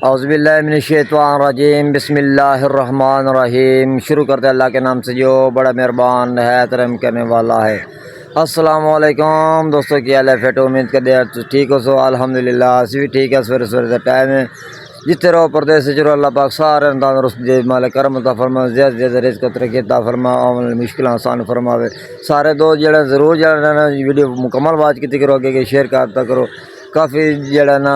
औज़ुबिल्लाहिमिनश्शैतानिर्रजीम बिस्मिल्लाहिर्रहमानिर्रहीम। शुरू करते अल्लाह के नाम से जो बड़ा मेहरबान है, रहम करने वाला है। अस्सलाम वालेकुम दोस्तों, क्या हाल है? फिट उम्मीद कर दे ठीक हो सो अल्हम्दुलिल्लाह, असी भी ठीक है। सवेरे सवेरे का टाइम है, जितने रहो परदेस चलो अल्लाह पाक सारे तंदुरुस्त दे, मालिक करम अता फरमा, ज़्यादा ज़्यादा रिज़्क़ तरक्की अता फरमा, आने मुश्किल आसान फरमावे। सारे दोस्त जरा ज़रूर जरा वीडियो मुकम्मल वाच की करो, अगे शेयर करता करो। काफ़ी जरा ना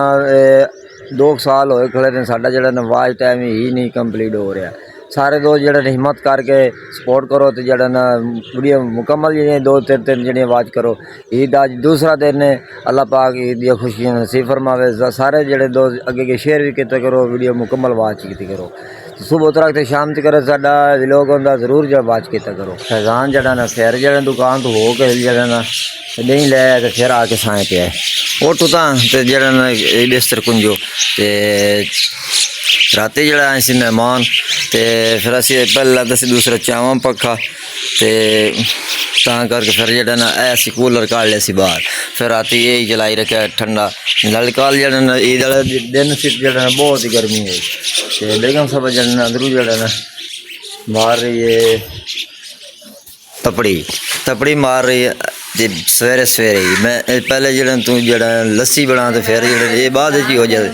2 साल होए खड़े ने, साडा जरा ना वाच टाइम ही नहीं कंप्लीट हो रहा। सारे दोस्त जरा हिम्मत करके सपोर्ट करो तो जरा ना वीडियो मुकम्मल जी 2-3 जड़ियाँ वाच करो। ईद आज दूसरा दिन है, अल्लाह पाक ईद दी खुशियां नसीब फरमावे। सारे जड़े दोस्त अगे शेयर भी किया करो, वीडियो मुकम्मल वाच की करो। सुबह तक तो शाम तक साडा व्लॉग होंदा, जरूर जरा वाच किया करो। फैजान जरा ना फिर जरा दुकान तो हो के जरा ना नहीं ले तो फिर आके साए पे है वो टुता तो जरा ना बिस्तर कुंजो ते राती जरा आए सी मेहमान तो फिर असी पहला दस दूसरा चावा पखा तो करके फिर जरा ना ऐसी कूलर काढ़ लिया सी बाहर। फिर राती यही जलाई रखा ठंडा ललकाल जरा ना ईद वाले दिन सी जरा ना बहुत ही गर्मी है तो बेगम सब जरा ना अंदरू जरा ना मार रही है तपड़ी तपड़ी मार रही है सवेरे सवेरे ही। मैं पहले जरा तू जरा लस्सी बना तो फिर जरा ये बाद ही हो जाए।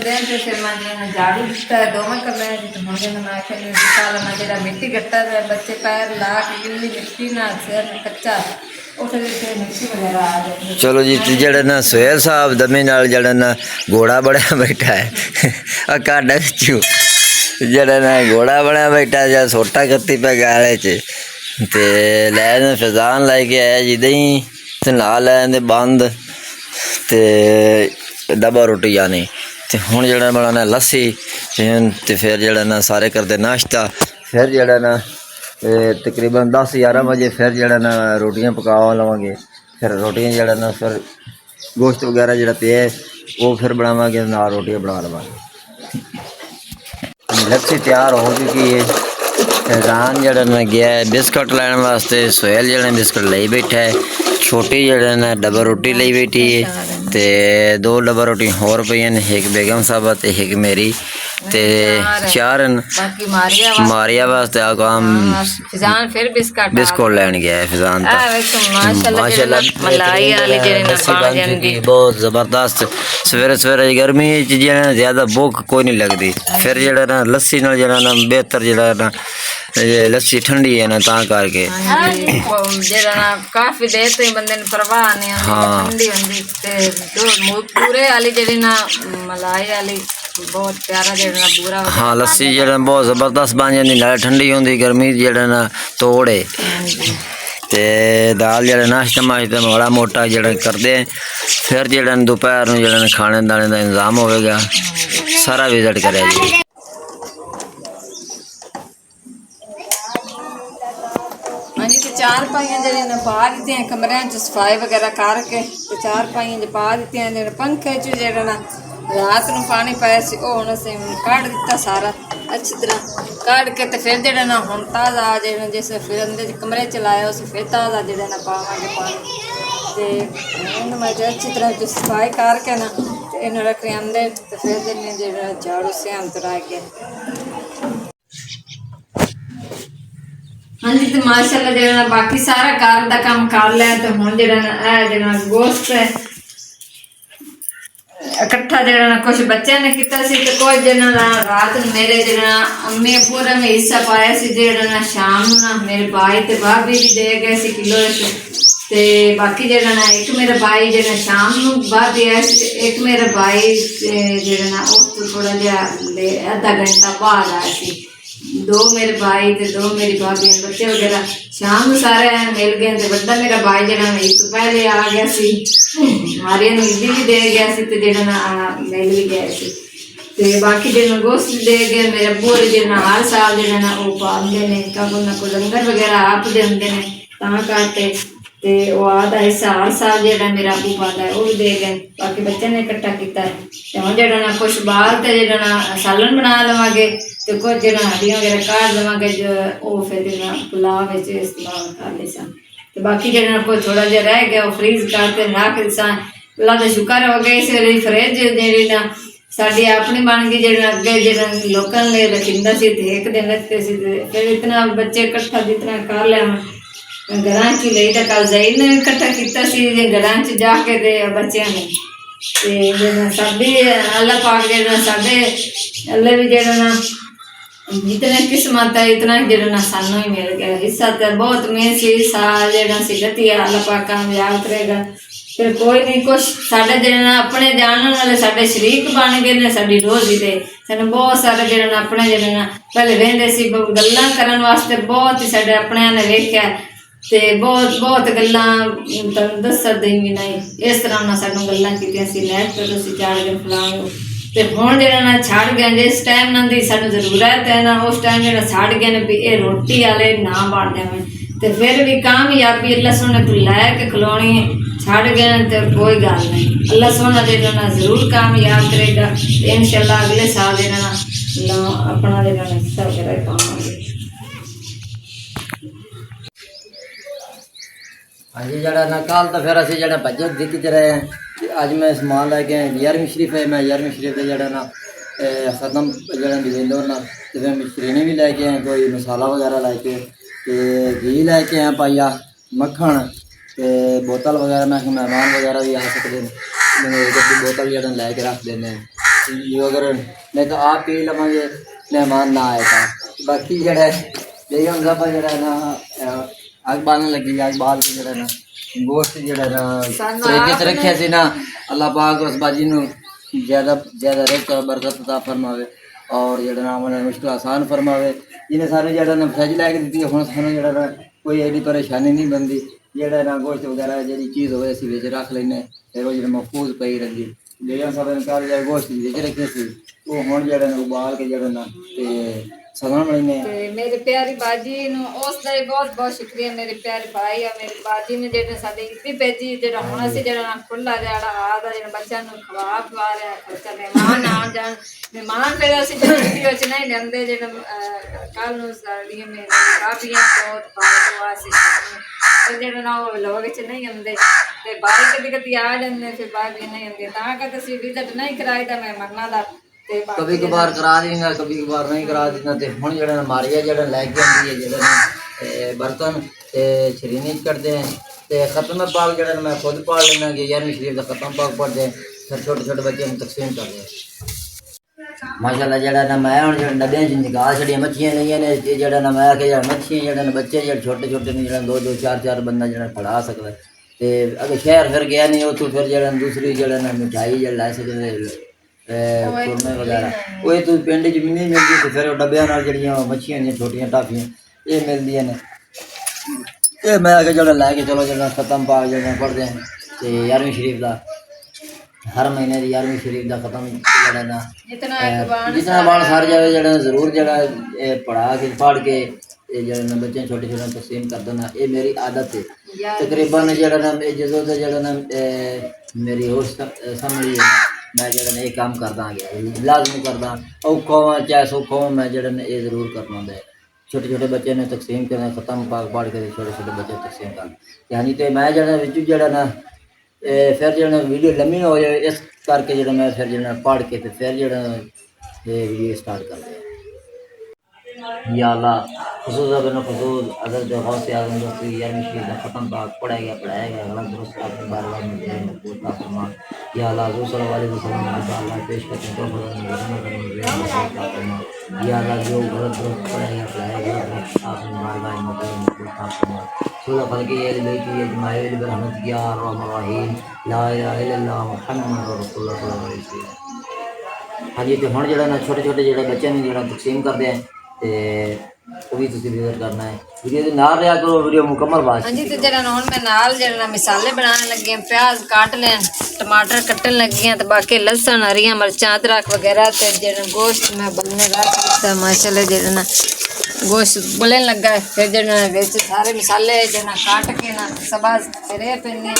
चलो जी, जरा ना सुहेल साहब दमे नाल जरा ना घोड़ा बड़ा बैठा है काडा बिचू जरा ना घोड़ा बड़ा बैठा जा सोटा कत्ती पे गाले च ते लैन फैजान लेके आया जी दही ते ना लैन बंद ते डब्बा रोटी जानी ते हुण जरा बनाना लस्सी ते फिर जरा ना सारे करते नाश्ता। फिर जरा ना तकरीबन 10-11 बजे फिर जरा ना रोटियां पकावा लवांगे। फिर रोटियां जरा ना फिर गोश्त वगैरह जरा पे वो फिर बनावांगे, ना रोटियां बना लवांगे। लस्सी तैयार हो चुकी है। फैजान जरा ना गया है बिस्कुट लैन वास्ते, सुहेल जरा बिस्कुट ले बैठा है, छोटी जरा ना डब्बा रोटी ले बैठी है ते 2 डब्बा रोटी होर पई ने, एक बेगम साहबा ते एक मेरी ते 4 मारिया वास्ते आकाम फिर बिस्कुट लैन गया है। फैजान माशाल्लाह बहुत ज़बरदस्त। सवेरे सवेरे गर्मी जरा ज़्यादा भूख कोई नहीं लगती। फिर जरा ना लस्सी नाल जरा ना बेहतर जरा ना लस्सी ठंडी है ना ता करके काफी देर तो बंदे ने परवाह नहीं ठंडी होंदी ते पूरे वाली जेडी ना मलाई वाली बहुत प्यारा जेड़ा पूरा। हाँ लस्सी जरा बहुत ज़बरदस्त बन जाती, नाले ठंडी होंदी, गर्मी जरा ना तोड़े ते दाल जरा नाश्ता माश्ता बड़ा मोटा जरा करते हैं। फिर जरा दोपहर में जरा खाने दाने का इंतजाम होगा। सारा विजिट करे जी। हाँ जी, तो 4 पाइयां जड़ियां पा दी हैं कमरे सफाई वगैरह करके, तो 4 पाइयां जो पा दी हैं पंखे च जरा ना रात को पानी पाया से हुण असीं कढ़ दिता सारा अच्छी तरह कढ़ के तो फिर जरा ना हुण ताज़ा जरा जिस फिर अंदर कमरे च लाया उस फिर ताज़ा जरा ना पावांगे पानी ते इन्हूं मैं अच्छी तरह सफाई करके ना इन्हूं रख अंदर तो फिर दिन्ने जरा झाड़ू से अंतर आ गया। हाँ जी, तो माशाल्लाह जरा बाकी सारा घर का काम कर लिया तो हुण जरा गोश्त इकट्ठा जरा कुछ बच्चे ने किया तो कुछ जरा रात मेरे जरा अम्मी पूरा में हिस्सा पाया सी जरा शाम ना मेरे भाई ते भाभी भी दे गए सी किलो ते बाकी जरा ना एक मेरा भाई जरा शाम को भाभी आया सी, एक मेरा भाई जरा उस थोड़ा जहा आधा घंटा बाद आया सी। 2 मेरे भाई ते 2 मेरी भाभी बच्चे वगैरह शाम को सारे मिल गए तो बड़ा मेरा भाई जरा ईद तो पहले आ गया सी, मारिया ईदी भी दे गया सी ते जरा मिल भी गया सी ते बाकी जरा गोश्त दे गए मेरे पूरे जरा हर साल जरा वो पाते हैं ना को लंगर वगैरह आप देंगे ने ता करते ਤੇ ਉਹ ਆਦਾ ਹਿੱਸਾ ਹਰ ਸਾਲ ਜਿਹੜਾ ਮੇਰਾ ਆਪੂ ਪਾਉਂਦਾ ਹੈ ਉਹ ਵੀ ਦੇ ਗਏ। ਬਾਕੀ ਬੱਚਿਆਂ ਨੇ ਇਕੱਠਾ ਕੀਤਾ ਹੈ। ਤੇ ਹੁਣ ਜਿਹੜਾ ਨਾ ਕੁਛ ਬਾਹਰ ਤੇ ਜਿਹੜਾ ਨਾ ਸਾਲਨ ਬਣਾ ਲਵਾਂਗੇ ਤੇ ਕੁਝ ਜਿਹੜਾ ਹੱਡੀਆਂ ਵਗੈਰਾ ਕਾਢ ਲਵਾਂਗੇ ਜੋ ਉਹ ਫਿਰ ਜਿਹੜਾ ਪੁਲਾਅ ਵਿੱਚ ਇਸਤੇਮਾਲ ਕਰ ਲਈ ਸਾਂ। ਤੇ ਬਾਕੀ ਜਿਹੜਾ ਨਾ ਕੋਈ ਥੋੜਾ ਜਿਹਾ ਰਹਿ ਗਿਆ ਉਹ ਫਰੀਜ਼ ਕਰਕੇ ਰੱਖ ਦਿੱਤਾ ਸਾਂ। ਅੱਲਾ ਦਾ ਸ਼ੁਕਰ ਹੋ ਗਿਆ ਇਸ ਵੇਲੇ ਫਰਿੱਜ ਜਿਹੜੀ ਨਾ ਸਾਡੀ ਆਪਣੀ ਬਣ ਗਈ। ਜਿਹੜਾ ਅੱਗੇ ਜਿਹੜਾ ਲੋਕਾਂ ਨੇ ਰੱਖਿੰਦਾ ਸੀ ਤੇ ਇੱਕ ਦਿਨ ਰੱਖਦੇ ਸੀ ਤੇ ਫਿਰ ਇਤਨਾ ਬੱਚੇ ਇਕੱਠਾ ਜਿਤਨਾ ਕਰ ਲਿਆ ਘਰਾਂ 'ਚ ਹੀ ਲਈ ਤਾਂ ਕੱਲ ਜ਼ਹੀਰ ਨੇ ਇਕੱਠਾ ਕੀਤਾ ਸੀ ਜੇ ਘਰਾਂ 'ਚ ਜਾ ਕੇ ਤੇ ਬੱਚਿਆਂ ਨੇ ਤੇ ਜਿਹੜਾ ਸਾਡੇ ਅੱਲਾ ਪਾਕ ਜਿਹੜਾ ਸਾਡੇ ਅੱਲੇ ਵੀ ਜਿਹੜਾ ਨਾ ਜਿਤਨੇ ਕਿਸਮਤ ਹੈ ਇਤਨਾ ਜਿਹੜਾ ਨਾ ਸਾਨੂੰ ਹੀ ਮਿਲ ਗਿਆ ਹਿੱਸਾ ਤੇ ਬਹੁਤ ਮਿਹਨਤ ਸੀ ਹਿੱਸਾ ਜਿਹੜਾ ਸੀ ਗਤੀ ਅੱਲਾ ਪਾਕ ਕਾਮਯਾਬ ਕਰੇਗਾ। ਫਿਰ ਕੋਈ ਨਹੀਂ ਕੁਛ ਸਾਡੇ ਜਿਹੜੇ ਨਾ ਆਪਣੇ ਜਾਣਨ ਵਾਲੇ ਸਾਡੇ ਸ਼ਰੀਕ ਬਣ ਗਏ ਨੇ ਸਾਡੀ ਰੋਜ਼ੀ ਦੇ। ਸਾਨੂੰ ਬਹੁਤ ਸਾਰੇ ਜਿਹੜੇ ਨਾ ਆਪਣੇ ਜਿਹੜੇ ਨਾ ਪਹਿਲੇ ਵਹਿੰਦੇ ਸੀ ਗੱਲਾਂ ਕਰਨ ਵਾਸਤੇ ਬਹੁਤ ਹੀ ਸਾਡੇ ਆਪਣਿਆਂ ਨੇ ਵੇਖਿਆ ਤੇ ਬਹੁਤ ਗੱਲਾਂ ਤੁਹਾਨੂੰ ਦੱਸਦੇ ਵੀ ਨਹੀਂ ਇਸ ਤਰ੍ਹਾਂ ਨਾਲ ਸਾਨੂੰ ਗੱਲਾਂ ਕੀਤੀਆਂ ਸੀ ਲੈ ਕੇ ਤੁਸੀਂ ਚਾੜ ਕੇ ਫਲਾਣੋ ਤੇ ਹੁਣ ਜਿਹੜਾ ਨਾ ਛੱਡ ਗਏ ਜਿਸ ਟਾਈਮ ਨਾਲ ਦੀ ਸਾਨੂੰ ਜ਼ਰੂਰਤ ਹੈ ਨਾ ਉਸ ਟਾਈਮ ਜਿਹੜਾ ਛੱਡ ਗਏ ਨੇ ਵੀ ਇਹ ਰੋਟੀ ਵਾਲੇ ਨਾ ਬਣ ਜਾਵੇ ਤੇ ਫਿਰ ਵੀ ਕਾਮਯਾਬੀ ਅੱਲਾ ਸੋਹਣੇ ਤੋਂ ਲੈ ਕੇ ਖਲੋਣੀ ਛੱਡ ਗਏ ਨੇ ਤੇ ਕੋਈ ਗੱਲ ਨਹੀਂ ਅੱਲਾ ਸੋਹਣਾ ਜਿਹੜਾ ਨਾ ਜ਼ਰੂਰ ਕਾਮਯਾਬ ਕਰੇਗਾ ਤੇ ਇਨਸ਼ਾਅੱਲਾ ਅਗਲੇ ਸਾਲ ਜਿਹੜਾ ਨਾ ਆਪਣਾ ਜਿਹੜਾ ਹਿੱਸਾ ਵਗੈਰਾ ਪਾਵਾਂਗੇ। हाँ जी जरा ना कल तो फिर असं जरा बजट दिखते रहे हैं कि अज मैं समान लैके 11वीं शरीफ है मैं 11वीं शरीफ का जरा ना ख़त्म जरा डिवेंदो ना तो फिर मिश्रीने भी लैके आए कोई मसाला वगैरह लैके तो घी लैके आए पाइया मक्खन तो बोतल वगैरह मैं मेहमान वगैरह भी आ सकते हैं बोतल जरा लैके रख देने जो अगर नहीं तो आप पी लवेंगे मेहमान ना आएगा। बाकी जरा यही हम सब जरा ना अग बालन लगी अग बाल के जरा ना गोश्त जरा ना फ्रिज रखे सी ना अल्लाह पाक उस बाजी नू ज़्यादा रिज़्क़ बरकत अता फरमावे और जरा ना उन्हें मुश्किल आसान फरमावे। जिन्हें सारे जरा ना फ्रिज लैके दी हुण सानू जरा ना कोई एडी परेशानी नहीं बनती जरा ना गोश्त वगैरह जी चीज़ हो असीं विच रख लैने फिर वो जरा महफूज पई रहिंदी जेड़ा सब कल जरा गोश्त विच रखे सी वो हुण जरा ना उबाल के जरा ना ते मेरे प्यारी बाजी नू उसका भी बहुत बहुत शुक्रिया मेरे प्यारे भाई और मेरी बाजी ने जेड़ा साडे इतनी भेजी जेड़ा हुण असीं जेड़ा खुला जेड़ा आदा जेड़ा बच्चा नू खवा पवा रहा खर्चा मेहमान आ जान मेहमान फिर असीं वीडियो च नहीं लेंदे जेड़ा कल नू साडियां मेरी भाभियां बहुत दुआ सी ते जेड़ा ना वो लोग च नहीं आंदे ते भाई कदी कदी आ जांदे फिर भाभी नहीं आंदे तां करके असीं विजिट नहीं कराईदा मेहमानां दा कभी कभार करा देंगे कभी कभार नहीं करा देना तो हूँ जो मारिया जो लैके आती है जो बर्तन तो शरीनी करते हैं तो ख़त्म पाक जो मैं खुद पढ़ लेना कि 11वीं शरीफ का ख़त्म पाक पढ़ते हैं फिर छोटे छोटे बच्चे तकसीम करते हैं माशाल्लाह जरा ना मैं हूँ जो डब्बे निकाल छड़िया मच्छियाँ नहीं ने जरा ना मैं आके मच्छियाँ जो बच्चे जो छोटे छोटे जो दो दो चार चार बंदा जो पढ़ा सकता है तो अगर शहर फिर गया नहीं उतो फिर जो दूसरी जो मिठाई जो लै सकते कुरमे वगैरह वो तो पिंड च भी नहीं मिलती तो फिर डब्बिया जड़ियाँ मच्छियाँ होंगे छोटियां टाफियाँ ये मिलदियाँ ने ये मैं आगे जो लैके चलो जो ख़त्म पाक जो पढ़ते हैं तो 11वीं शरीफ का हर महीने की 11वीं शरीफ का ख़त्म जो ना जितना बाण सारे जगह जो जरूर जो पढ़ा के पढ़ के जो बच्चे छोटे छोटे तकसीम कर देना ये मेरी आदत है तकरीबन जो ना जो जो मेरी होश समझ मैं जो ये काम करदा गया लाजमी करदा औखा हो चाहे सौखा हो मैं जो ये जरूर करना होंगे छोटे छोटे बच्चे ने तकसीम करना ख़त्म पाक पढ़ के छोटे छोटे बच्चे तकसीम कर यानी तो मैं जो ना फिर जो वीडियो लम्मी हो जाए इस करके जो मैं फिर जो पढ़ के फिर जो ये वीडियो स्टार्ट कर दिया या अल्लाह खसूस बनो खसूस अगर जो हौस आजम दोस्ती 11वीं शरीफ का ख़त्म पाक पढ़ाया गया गलत दुरुस्त अपने बार बार में या अल्लाह दूसरों वाले अल्लाह पेश करते हैं तो या अल्लाह जो गलत दुरुस्त पढ़ाया पढ़ाया गया अपने बार बार सूरह फल की बेटी अजमाइल बरहमत या रहमान रहीम ला इलाहा इल्लल्लाह मुहम्मद रसूलुल्लाह सल्लल्लाहु अलैहि वसल्लम। हाँ जी तो हुण जिहड़ा ना छोटे छोटे जिहड़े बच्चे ने जिहड़ा तकसीम करते हैं तो वो भी तुसीं विजिट करना है वीडियो दे नाल रहा करो वीडियो मुकम्मल बात। हाँ जी तो जरा हुण मैं नाल जरा मिसाले बनाने लगी हैं प्याज काट लें टमाटर कट्टन लगी हैं तो बाकी लहसुन हरियां मिर्चां अदरक वगैरह तो जरा गोश्त मैं बनने रख दिता माशाल्लाह जरा ना गोश्त बोलन लगा है। फिर जना विच सारे मसाले जना काट के ना सबा तेरे पेने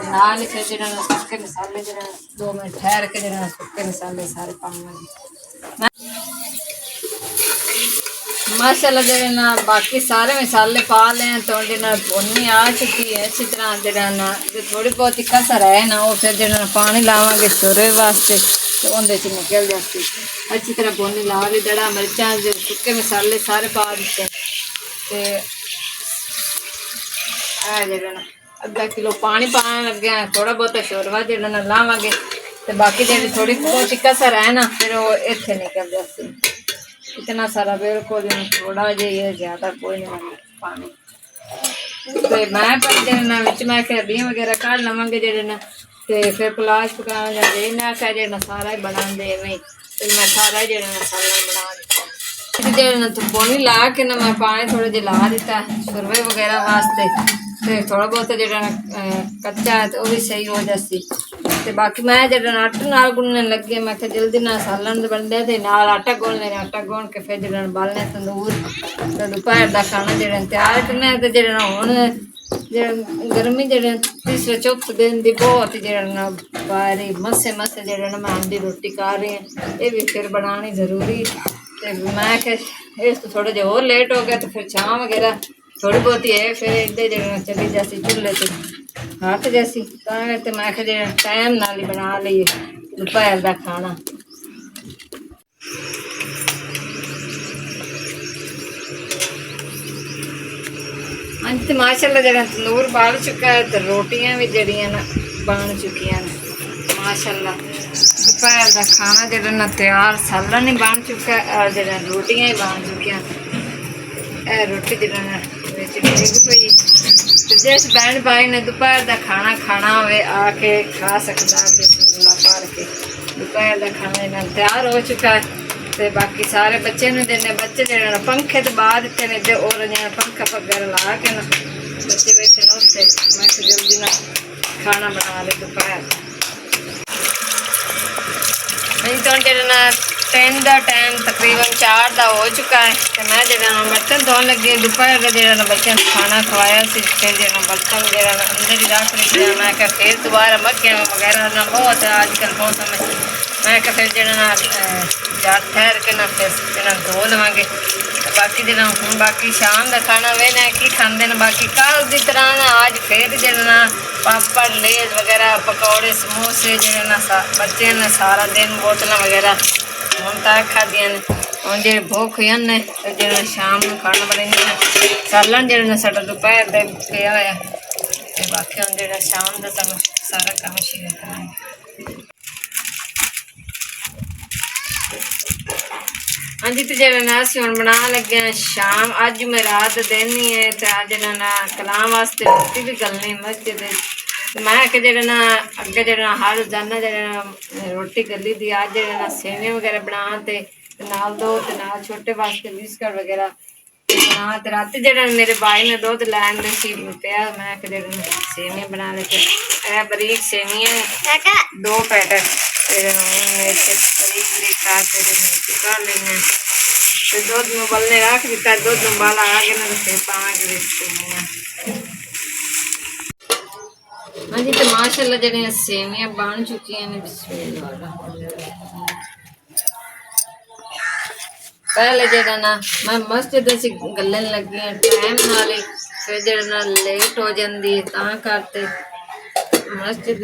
नाल ही फिर जना सुक्के मसाले जना 2 मिनट ठहर के जना सुक्के मसाले सारे पाऊंगी माशाल्लाह जना बाकी सारे मसाले पा लें तो जना भुनी आ चुकी है अच्छी तरह जना जो थोड़ी बहुत ही कसर है ना वो फिर जना पानी लावांगे शोरे वास्ते तो उनके च निकल जाती अच्छी तरह भुनी ला ली दड़ा मिर्चा जो सुक्के मसाले सारे पा दिते ते जना अद्धा किलो पानी पाने लगे हैं थोड़ा बहुत शोरवा जना लावांगे तो बाकी जी थोड़ी बहुत ही कसर है ना फिर वो इतने निकल जाती इतना सारा बिल्कुल थोड़ा जी है ज़्यादा कोई नहीं पानी तो मैं पर जना मैं क्या बीह वगैरह काट लवेंगे जना तो फिर पुलाव पकाना या ना क्या जना सारा ही बना दे में फिर मैं सारा ही जना मसाला बना दिता जना तो पानी ला के ना मैं पानी थोड़ा जिहा ला दिता शुरवे वगैरह वास्ते तो थोड़ा बहुत जना कच्चा है तो वो भी सही हो जाती तो बाकी मैं जना आटे नाल गुनने लगे मैं जल्दी ना सालन बन दिया तो नाल आटा गोल लेना आटा गोल के फिर जना बालने तंदूर तो दोपहर का खाना जना तैयार करना तो जना हुण गर्मी जना तीसरे चौथे दिन की बहुत जना बारी मसे मसे जना मैं आंधी रोटी खा रही हैं ये भी फिर बनानी जरूरी तो मैं इस तो थोड़ा जिहा और लेट हो गया तो फिर शाम वगैरह थोड़ी बहुत ही है फिर इधर जना चली जाती चूल्हे से हट जैसी तो मैं टाइम नाल ही बना लीए दोपहर का खाना हाँ तो माशाल्लाह जरा तंदूर बाल चुका है तो रोटियां भी जड़ियां ना बन चुकी हैं माशाल्लाह दोपहर का खाना जरा ना तैयार सालन ही बन चुका है और जरा रोटियां ही बन चुकी हैं रोटी जरा ना डिग पई तो जिस बहन भाई ने दोपहर का खाना खाना होवे आके खा सकता है बिस्मिल्लाह पढ़ के दोपहर का खाना तैयार हो चुका है तो बाकी सारे बच्चे ने देने बच्चे जो पंखे तो बाद इतने ने जो और पंखा वगैरह ला के ना बच्चे बैठे ना उससे मैं जल्दी ना खाना बना ले दोपहर तो जो 3 का टाइम तकरीबन 4 का हो चुका है तो मैं जो बर्तन धोने लगी दोपहर का जो बच्चों को खाना खवाया फिर जो बर्तन वगैरह अंदर ही रख रही मैं क्या फिर दोबारा मक्खियाँ वगैरह ना बहुत अजकल मौसम में मैं क्या फिर जो ठहर के ना फिर धो लवेंगे बाकी जो हूँ बाकी शाम का खाना वे ना की खाते हैं बाकी कल की तरह ना आज फिर जो पापड़ लेज वगैरह पकौड़े समोसे जो बच्चे ने सारा दिन बोतल वगैरह हम तक खादियां ने हम जो भूख हुई ने जो शाम को खाना बनाने सालन जो साडा दोपहर का पिया होया बाकी हम जो शाम का सारा काम शुरू करांगे हाँ जी तो जरा अस हम बना लगे हैं शाम अज मैं रात दिन ही है तो अज ना कलाम वास्ते रोटी भी गलनी मस्जिद मैं कि जरा अगे जरा हर रोजाना जरा रोटी गली दी अज जरा सेवियां वगैरह बना ते नाल दो ते नाल छोटे वास्ते बिस्कुट वगैरह बना ते रात जरा मेरे भाई ने दुध लैन दे सी पिया मैं कि जरा सेवियां बना लेते बरीक सेवियां 2 पैकेट कर लेंगे तो दूध में उबलने रख दिता दूध में उबाला आ गया ना तो फिर पावांगे सेवियां हाँ जी तो माशाल्लाह जो सेवियां बन चुकी हैं पहले जो ना मैं मस्जिद से गलन लगी है टाइम नाल फिर जो लेट हो जाती है ता करते मस्जिद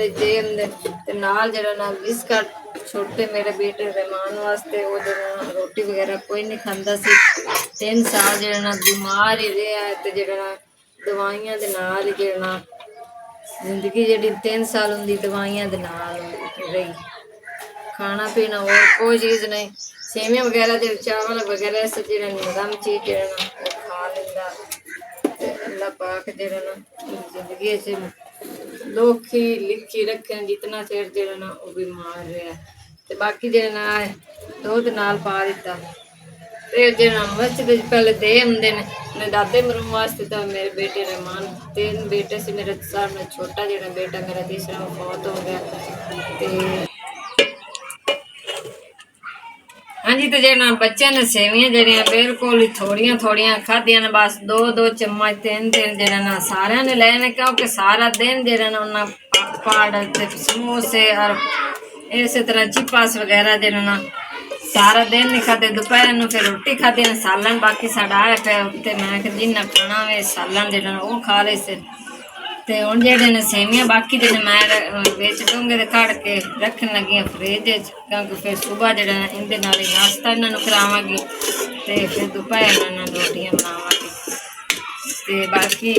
नाल जरा ना बिस्कुट छोटे मेरे बेटे रहमान वास्ते वो जरा रोटी वगैरह कोई नहीं खाता सी 3 साल जरा बीमार ही रहा है तो जरा दवाइयां दे नाल ही जरा जिंदगी जी 3 साल होंगी दवाइयां दे नाल रही खाना पीना और कोई चीज़ नहीं सेवियां वगैरह जो चावल वगैरह से जो नरम चीज़ जरा खा लेंदा अल्लाह पाक जरा जिंदगी से लोखी लिखी रखें जितना चेर जरा ना वो बीमार रहा तो बाकी जरा दूध नाल पा दिता तो जरा मस्जिद पहले दे आते ने मेरे दादे मरूम वास्ते तो मेरे बेटे रहमान 3 बेटे से मेरे साथ में छोटा जरा बेटा मेरा तीसरा बहुत हो गया तो हाँ जी तो जेना बच्चे ने सेवियां जेड़ियां बिल्कुल ही थोड़ियां थोड़ियां खादियां ने बस 2-2 चम्मच 3-3 जेड़ा ना सारे ने लेने क्योंकि सारा दिन जेड़ा ना उन्ना पाड़ ते समोसे और इस तरह चिप्स वगैरह जेड़ा ना सारा दिन नहीं खाते दोपहर में फिर रोटी खाती ना सालन बाकी साडा आया पे उत्ते मैं कि जिन्ना खाना वे सालन जेड़ा ना वो खा ले से ते हुण जेह्ड़े ने सेवियां बाकी दे मैं बिच डोंगे ते कढ़ के रखन लगी आं फ्रिज च क्योंकि फिर सुबह जेह्ड़ा इंदे नाल नाश्ता इन्हां नूं करावांगी ते फिर दोपहर इन्हां नूं रोटियां बनावांगी ते बाकी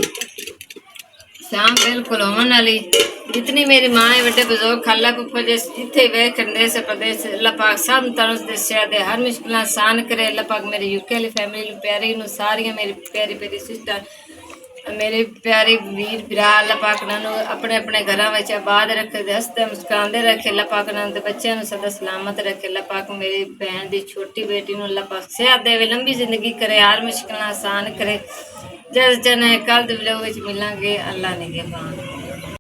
शाम बिल्कुल होवन वाली जितनी मेरी माँ है बड़े बुजुर्ग खाला फुफा जिथे वेखन देश प्रदेश अल्लाह पाक सब तरस दस्या दे हर मुश्किल आसान करे अल्लाह पाक मेरी यूके वाली फैमिली प्यारी नूं सारियां मेरी प्यारी प्यारी सिस्टर मेरे प्यारे वीर भरा अल्लाह पाक नानू अपने अपने घर में आबाद रखे हंसते मुस्कुराते रखे अल्लाह पाक नाम के बच्चों को सदा सलामत रखे अल्लाह पाक मेरी बहन की छोटी बेटी को अल्लाह पाक सेहत दे लंबी जिंदगी करे हर मुश्किल आसान करे जल्द जने कल व्लॉग मिलांगे अल्लाह ने के